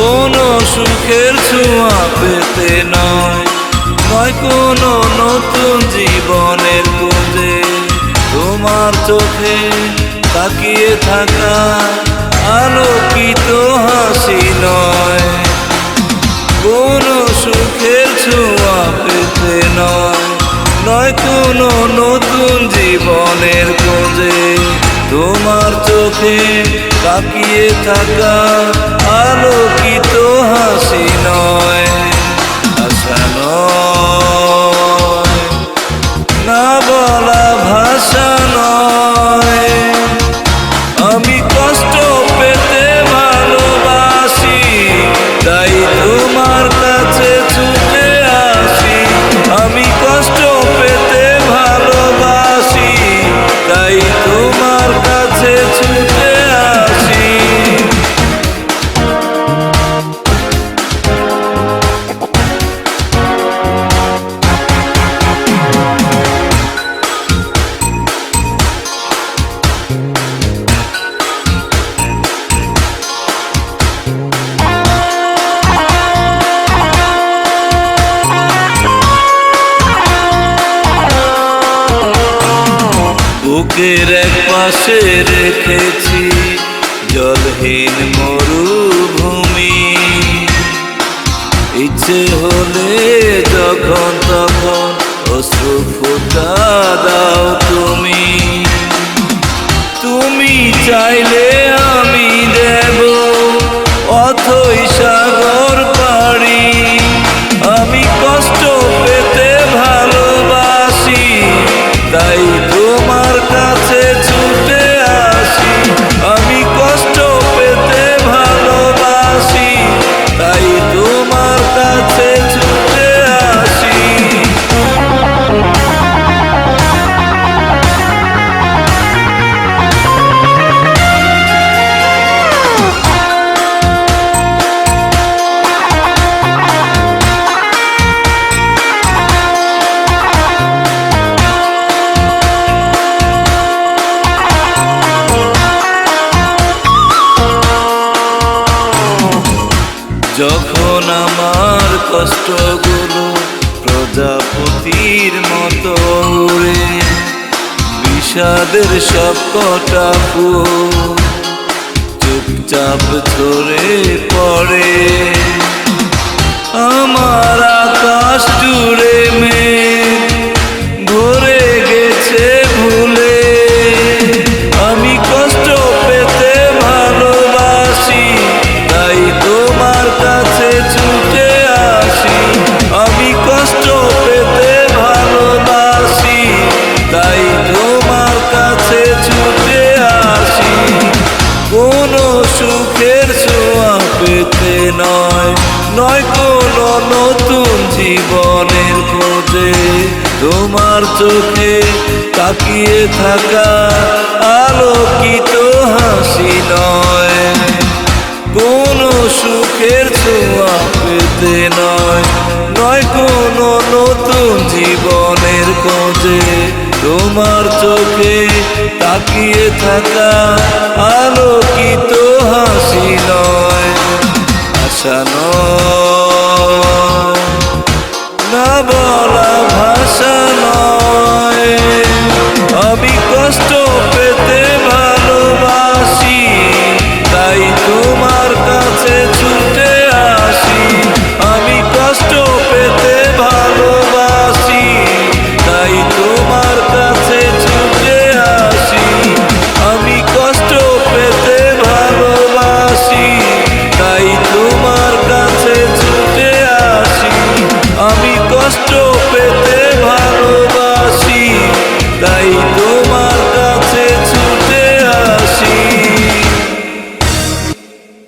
কোনো সুখের ছোঁয়া পেতে নয়, নয় কোনো নতুন জীবনের খোঁজে। তোমার চোখে তাকিয়ে থাকা আলোকিত হাসি নয়, কোনো সুখের ছোঁয়া পেতে নয়, নয় কোনো নতুন জীবনের খোঁজে। তোমার চোখে তাকিয়ে থাকা আলোকিত হাসি নয়, আশা নয়, না বলা ভাষা নয়। আমি কষ্ট পেতে ভালোবাসি, তাই তোমার কাছে ছুটে আসি। আমি কষ্ট পেতে ভালোবাসি, তাই তোমার কাছে ছুটে আসি। বুকের এক পাশে রেখেছি জলহীন মরুভূমি, ইচ্ছে হলে যখন তখন অশ্রু ফোঁটা দাও তুমি। তুমি চাইলে আমি দেব অথই সাগর পাড়ি। আমি কষ্ট পেতে ভালোবাসি, তাই তোমার কাছে ছুটে আসি। আমি কষ্ট পেতে ভালোবাসি, তাই তোমার কাছে ছুটে আসি। যখন আমার কষ্টগুলো প্রজাপতির মতো উড়ে, বিষাদের সব কটা ফুল চুপচাপ ঝরে পড়ে। আমার আকাশ জুড়ে মেঘ ভরে গেছে ভুলে। আমি কষ্ট পেতে ভালোবাসি, তাই তোমার কাছে ছুটে আসি। আমি কষ্ট পেতে ভালোবাসি, তাই তোমার কাছে ছুটে আসি। কোনো সুখের ছোঁয়া পেতে নয়, নয় কোনো নতুন জীবনের খোঁজে। তোমার চোখে তাকিয়ে থাকা আলোকিত হাসি নয়, কোনো সুখের ছোঁয়া পেতে নয়, নয় কোনো নতুন জীবনের খোঁজে। তোমার চোখে তাকিয়ে থাকা আলো